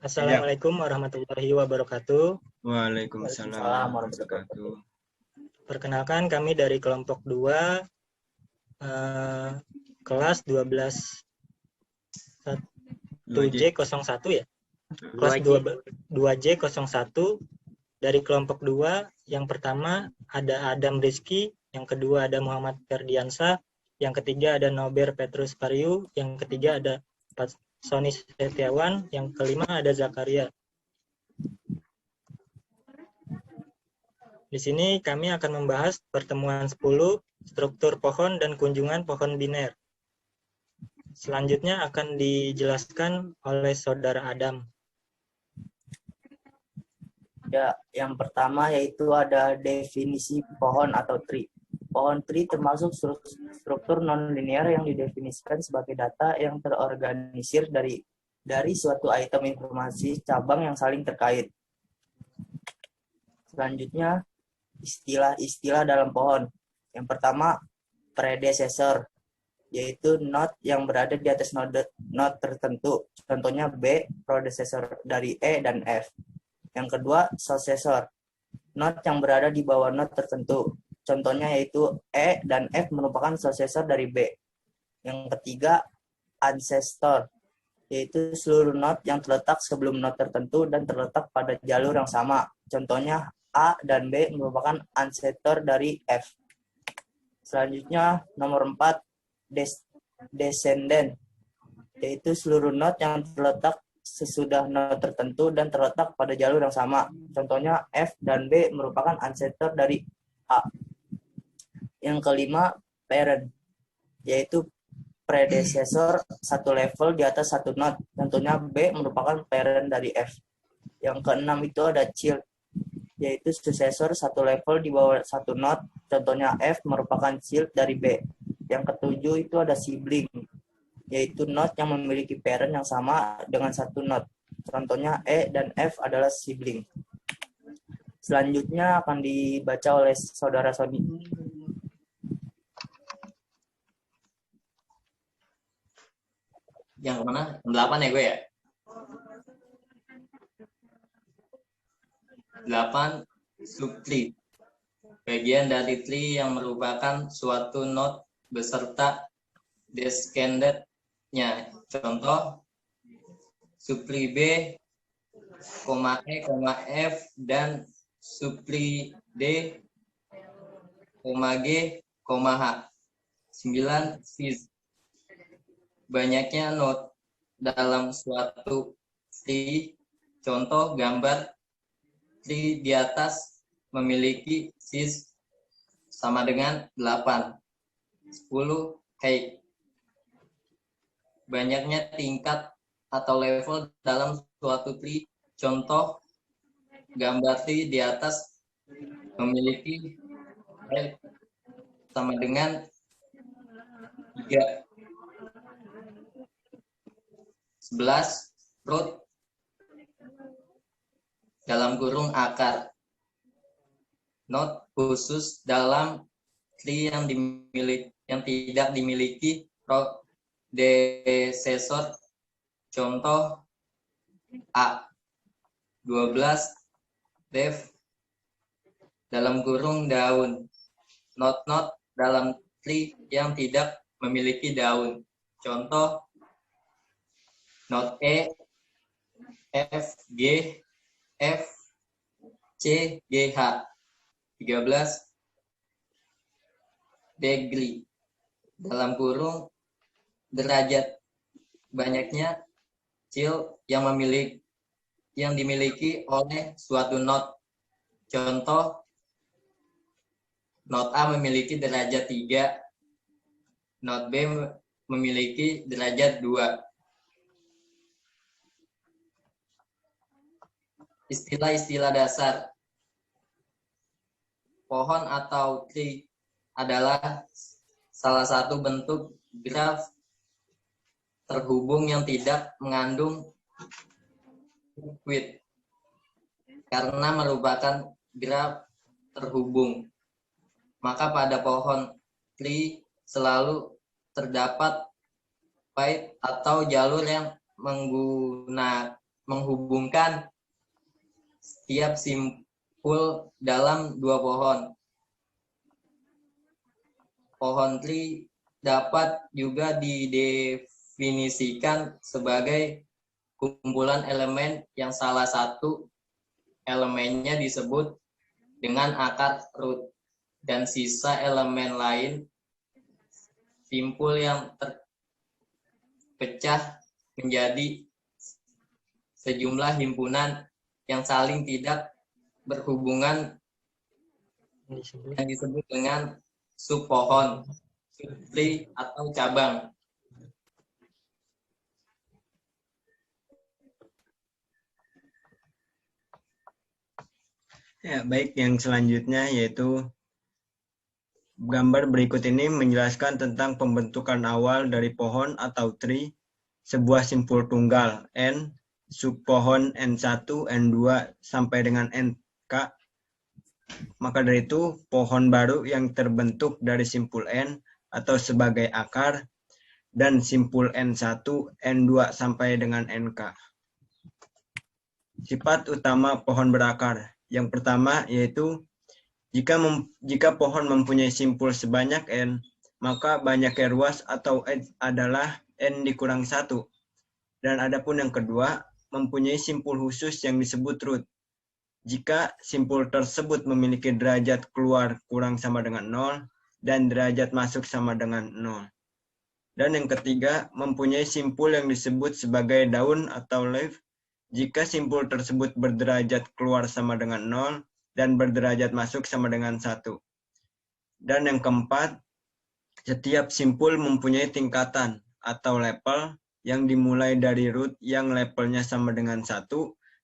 Assalamualaikum warahmatullahi wabarakatuh. Waalaikumsalam warahmatullahi wabarakatuh. Perkenalkan, kami dari kelompok 2, kelas 12 1J01 ya? Kelas 2J01 dari kelompok 2. Yang pertama ada Adam Rizky, yang kedua ada Muhammad Ferdiansa, yang ketiga ada Nober Petrus Pariu, yang ketiga ada Sony Setiawan, yang kelima ada Zakaria. Di sini kami akan membahas pertemuan 10, struktur pohon dan kunjungan pohon biner. Selanjutnya akan dijelaskan oleh Saudara Adam. Ya, yang pertama yaitu ada definisi pohon atau tree. Pohon tree termasuk struktur non-linear yang didefinisikan sebagai data yang terorganisir dari suatu item informasi cabang yang saling terkait. Selanjutnya, istilah-istilah dalam pohon. Yang pertama, predecessor, yaitu node yang berada di atas node tertentu. Contohnya B, predecessor dari E dan F. Yang kedua, successor, node yang berada di bawah node tertentu. Contohnya yaitu E dan F merupakan successor dari B. Yang ketiga, ancestor, yaitu seluruh node yang terletak sebelum node tertentu dan terletak pada jalur yang sama. Contohnya A dan B merupakan ancestor dari F. Selanjutnya, nomor 4, descendant, yaitu seluruh node yang terletak sesudah node tertentu dan terletak pada jalur yang sama. Contohnya F dan B merupakan ancestor dari A. Yang kelima, parent, yaitu predecessor satu level di atas satu node. Contohnya B merupakan parent dari F. Yang keenam itu ada child, yaitu successor satu level di bawah satu node. Contohnya F merupakan child dari B. Yang ketujuh itu ada sibling, yaitu node yang memiliki parent yang sama dengan satu node. Contohnya E dan F adalah sibling. Selanjutnya akan dibaca oleh Saudara Sony. Yang kemana? 8 ya gue ya? 8. Subtree. Bagian dari tree yang merupakan suatu node beserta descendant-nya. Contoh, subtree B, E, F, dan subtree D, G, H. 9. Sis. Banyaknya node dalam suatu tree. Contoh, gambar tree di atas memiliki sis sama dengan 8. 10. Height. Banyaknya tingkat atau level dalam suatu tree. Contoh, gambar tree di atas memiliki height sama dengan 3. 11. Root dalam kurung akar. Node khusus dalam tree yang tidak dimiliki predecessor. Contoh A. 12. Def dalam kurung daun. Node dalam tree yang tidak memiliki daun. Contoh node E, F, G, F, C, G, H. 13. Degree dalam kurung derajat. Banyaknya child yang dimiliki oleh suatu node. Contoh, node A memiliki derajat 3, node B memiliki derajat 2. Istilah-istilah dasar. Pohon atau tree adalah salah satu bentuk graf terhubung yang tidak mengandung sirkuit karena merupakan graf terhubung. Maka pada pohon tree selalu terdapat pipe atau jalur yang menghubungkan setiap simpul dalam dua pohon. Pohon tree dapat juga didefinisikan sebagai kumpulan elemen yang salah satu elemennya disebut dengan akar root dan sisa elemen lain simpul yang terpecah menjadi sejumlah himpunan yang saling tidak berhubungan yang disebut dengan subpohon, subtree atau cabang. Ya, baik, yang selanjutnya yaitu gambar berikut ini menjelaskan tentang pembentukan awal dari pohon atau tree, sebuah simpul tunggal N, subpohon N1, N2 sampai dengan NK. Maka dari itu, pohon baru yang terbentuk dari simpul N atau sebagai akar dan simpul N1, N2 sampai dengan NK. Sifat utama pohon berakar. Yang pertama yaitu jika pohon mempunyai simpul sebanyak N, maka banyaknya ruas atau edge adalah N dikurang 1. Dan adapun yang kedua, mempunyai simpul khusus yang disebut root. Jika simpul tersebut memiliki derajat keluar kurang sama dengan 0 dan derajat masuk sama dengan 0. Dan yang ketiga, mempunyai simpul yang disebut sebagai daun atau leaf. Jika simpul tersebut berderajat keluar sama dengan 0 dan berderajat masuk sama dengan 1. Dan yang keempat, setiap simpul mempunyai tingkatan atau level yang dimulai dari root yang levelnya sama dengan 1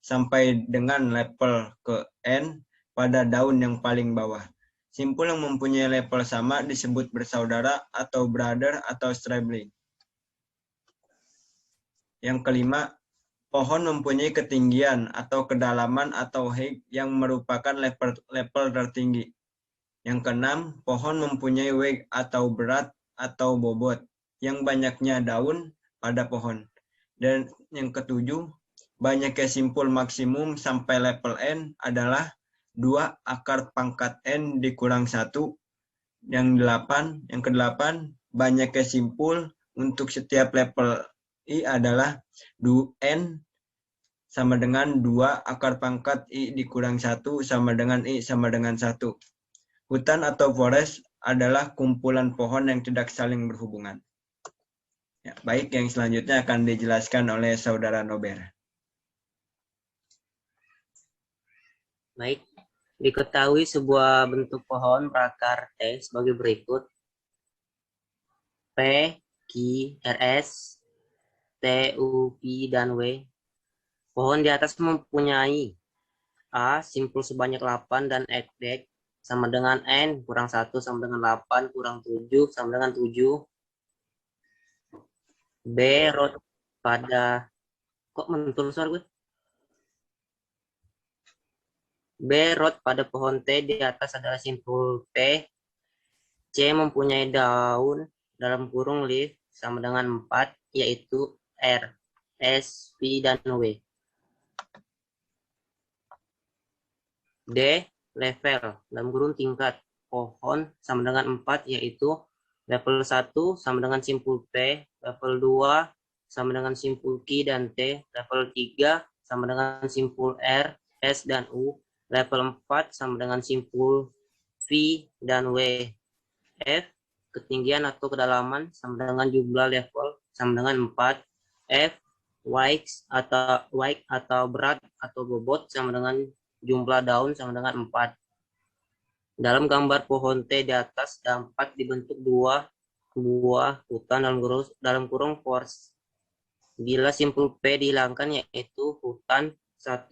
sampai dengan level ke N pada daun yang paling bawah. Simpul yang mempunyai level sama disebut bersaudara atau brother atau sibling. Yang kelima, pohon mempunyai ketinggian atau kedalaman atau height yang merupakan level tertinggi. Yang keenam, pohon mempunyai weight atau berat atau bobot yang banyaknya daun pada pohon. Dan yang ketujuh, banyaknya simpul maksimum sampai level N adalah 2 akar pangkat N dikurang 1. Yang kedelapan, banyaknya simpul untuk setiap level I adalah N sama dengan 2 akar pangkat I dikurang 1 sama dengan I sama dengan 1. Hutan atau forest adalah kumpulan pohon yang tidak saling berhubungan. Ya, baik, yang selanjutnya akan dijelaskan oleh Saudara Nober. Baik, diketahui sebuah bentuk pohon berakar T sebagai berikut. P, Q, RS, T, U, P, dan W. Pohon di atas mempunyai A, simpul sebanyak 8 dan X sama dengan N kurang 1 sama dengan 8 kurang 7 sama dengan 7. B, root pada, kok mentul suara gue? B, root pada pohon T di atas adalah simpul T. C, mempunyai daun dalam kurung leaf sama dengan 4, yaitu R, S, P, dan W. D, level dalam kurung tingkat pohon sama dengan 4, yaitu level 1 sama dengan simpul P, level 2 sama dengan simpul Q dan T, level 3 sama dengan simpul R, S, dan U, level 4 sama dengan simpul V dan W. F, ketinggian atau kedalaman sama dengan jumlah level sama dengan 4. F, weight atau berat atau bobot sama dengan jumlah daun sama dengan 4. Dalam gambar pohon T di atas dapat dibentuk 2 buah hutan dalam kurung forest. Bila simpul P dihilangkan, yaitu hutan 1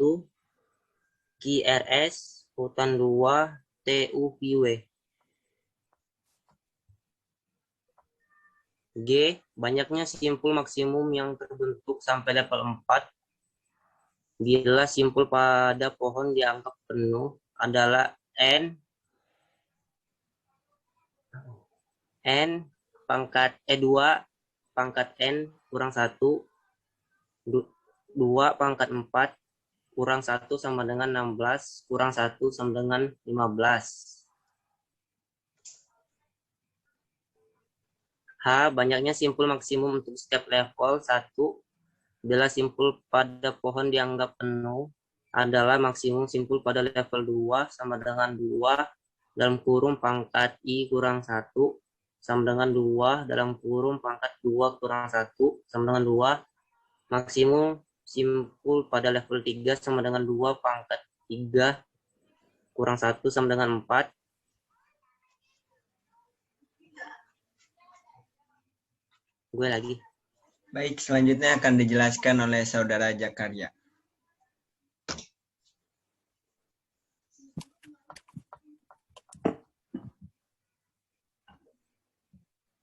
QRS, hutan 2 TUPW. G, banyaknya simpul maksimum yang terbentuk sampai level 4. Bila simpul pada pohon dianggap penuh adalah N pangkat 2 pangkat N kurang 1 2 pangkat 4 kurang 1 sama dengan 16, kurang 1 sama dengan 15. H. Banyaknya simpul maksimum untuk setiap level. 1. Bila simpul pada pohon dianggap penuh adalah maksimum simpul pada level 2 sama dengan 2 dalam kurung pangkat I kurang 1 sama dengan 2 dalam kurung pangkat 2 kurang 1 sama dengan 2. Maksimum simpul pada level 3 sama dengan 2 pangkat 3 kurang 1 sama dengan 4. Gue lagi. Baik, selanjutnya akan dijelaskan oleh Saudara Jakaria.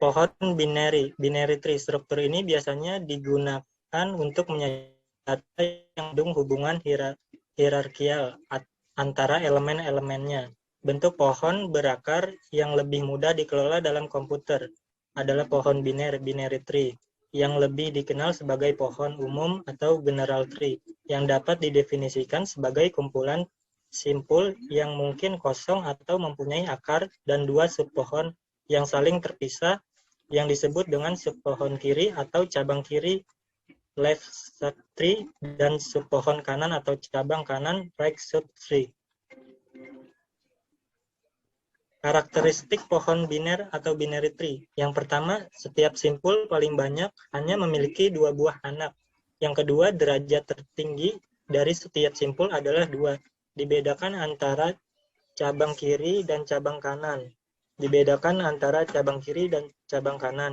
Pohon binary tree. Struktur ini biasanya digunakan untuk menyajikan data yang mengandung hubungan hierarkial antara elemen-elemennya. Bentuk pohon berakar yang lebih mudah dikelola dalam komputer adalah pohon binary tree, yang lebih dikenal sebagai pohon umum atau general tree, yang dapat didefinisikan sebagai kumpulan simpul yang mungkin kosong atau mempunyai akar dan 2 subpohon yang saling terpisah yang disebut dengan subpohon kiri atau cabang kiri left subtree dan subpohon kanan atau cabang kanan right subtree. Karakteristik pohon biner atau binary tree. Yang pertama, setiap simpul paling banyak hanya memiliki 2 buah anak. Yang kedua, derajat tertinggi dari setiap simpul adalah 2. Dibedakan antara cabang kiri dan cabang kanan.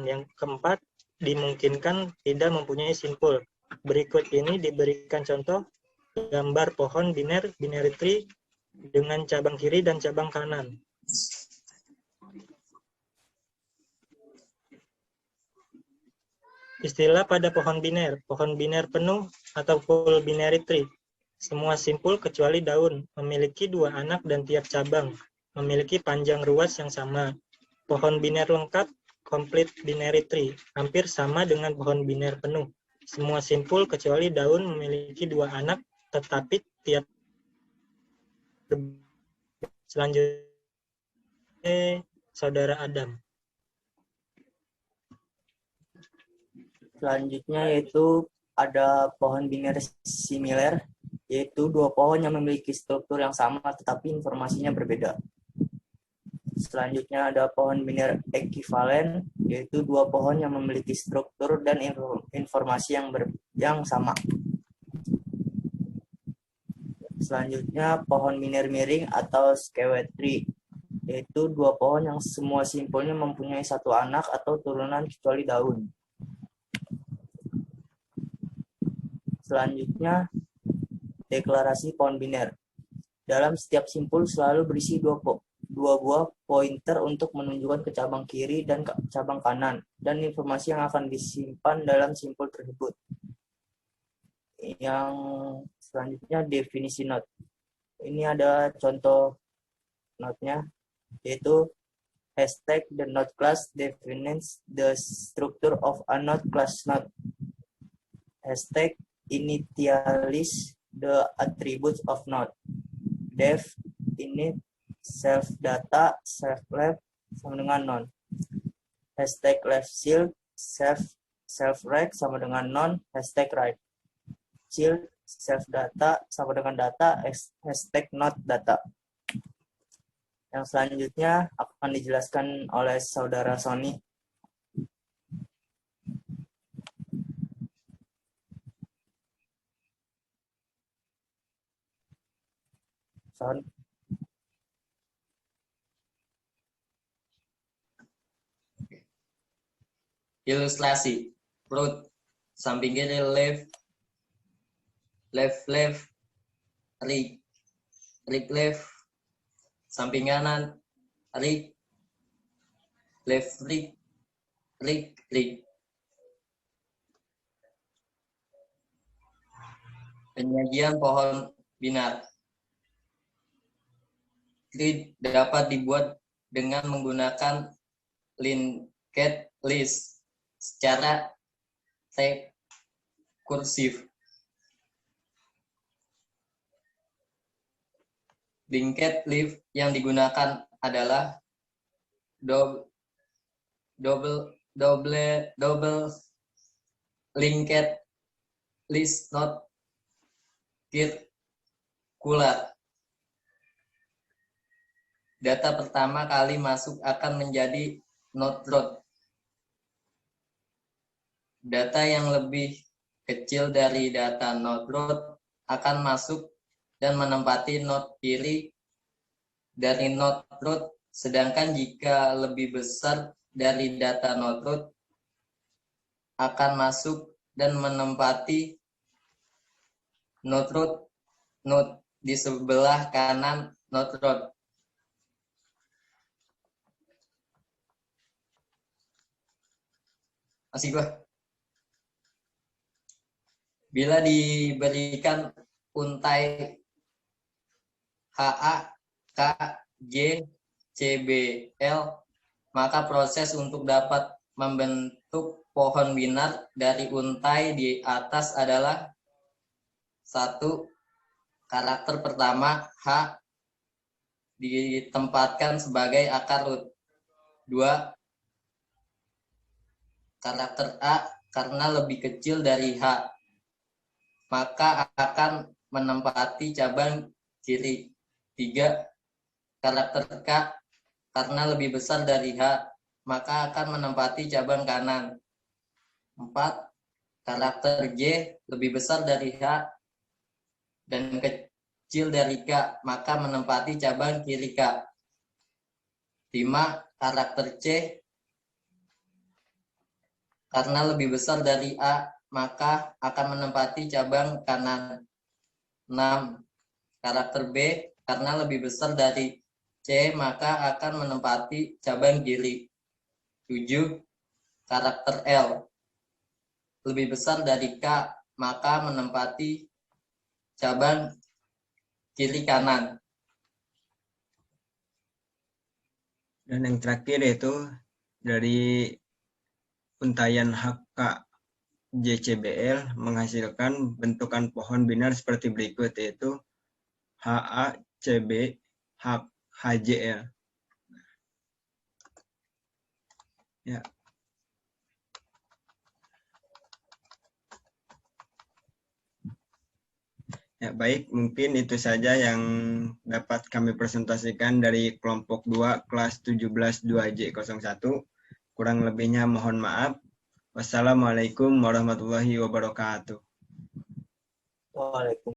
Yang keempat, dimungkinkan tidak mempunyai simpul. Berikut ini diberikan contoh gambar pohon binary tree dengan cabang kiri dan cabang kanan. Istilah pada pohon biner penuh atau full binary tree. Semua simpul kecuali daun memiliki 2 anak dan tiap cabang memiliki panjang ruas yang sama. Pohon biner lengkap, complete binary tree, hampir sama dengan pohon biner penuh. Semua simpul kecuali daun memiliki 2 anak, tetapi tiap selanjutnya Saudara Adam. Selanjutnya yaitu ada pohon biner similar, yaitu 2 pohon yang memiliki struktur yang sama tetapi informasinya berbeda. Selanjutnya ada pohon biner ekivalen, yaitu 2 pohon yang memiliki struktur dan informasi yang sama. Selanjutnya pohon biner miring atau skewer tree, yaitu 2 pohon yang semua simpulnya mempunyai 1 anak atau turunan kecuali daun. Selanjutnya, deklarasi pohon biner. Dalam setiap simpul selalu berisi 2 buah pointer untuk menunjukkan ke cabang kiri dan ke cabang kanan, dan informasi yang akan disimpan dalam simpul tersebut. Yang selanjutnya, definisi node. Ini ada contoh node-nya, yaitu hashtag the node class defines the structure of a node class node. Hashtag initialize the attributes of node. Def init self data self left sama dengan non. Hashtag left shield self right sama dengan non. Hashtag right shield self data sama dengan data. Hashtag not data. Yang selanjutnya akan dijelaskan oleh Saudara Sony. Ilustrasi. Root. Samping kiri left. Right. Right left. Samping kanan right. Left right. Right. Penyajian pohon binar. Grid dapat dibuat dengan menggunakan linked list secara kursif. Linked list yang digunakan adalah double linked list not circular. Data pertama kali masuk akan menjadi node root. Data yang lebih kecil dari data node root akan masuk dan menempati node kiri dari node root, sedangkan jika lebih besar dari data node root akan masuk dan menempati node root node di sebelah kanan node root. Masih gua. Bila diberikan untai HA, K, J, CBL, maka proses untuk dapat membentuk pohon binar dari untai di atas adalah 1. Karakter pertama H ditempatkan sebagai akar root. 2. Karakter A karena lebih kecil dari H, maka akan menempati cabang kiri. 3. Karakter K karena lebih besar dari H, maka akan menempati cabang kanan. 4. Karakter J lebih besar dari H dan kecil dari K, maka menempati cabang kiri K. 5. Karakter C karena lebih besar dari A, maka akan menempati cabang kanan. 6. Karakter B karena lebih besar dari C, maka akan menempati cabang kiri. 7. Karakter L lebih besar dari K, maka menempati cabang kiri kanan. Dan yang terakhir yaitu dari untaian HK JCBL menghasilkan bentukan pohon binar seperti berikut, yaitu HACB HJL. Ya. Ya, baik, mungkin itu saja yang dapat kami presentasikan dari kelompok 2 kelas 17 2J01. Kurang lebihnya mohon maaf. Wassalamualaikum warahmatullahi wabarakatuh. Waalaikumsalam.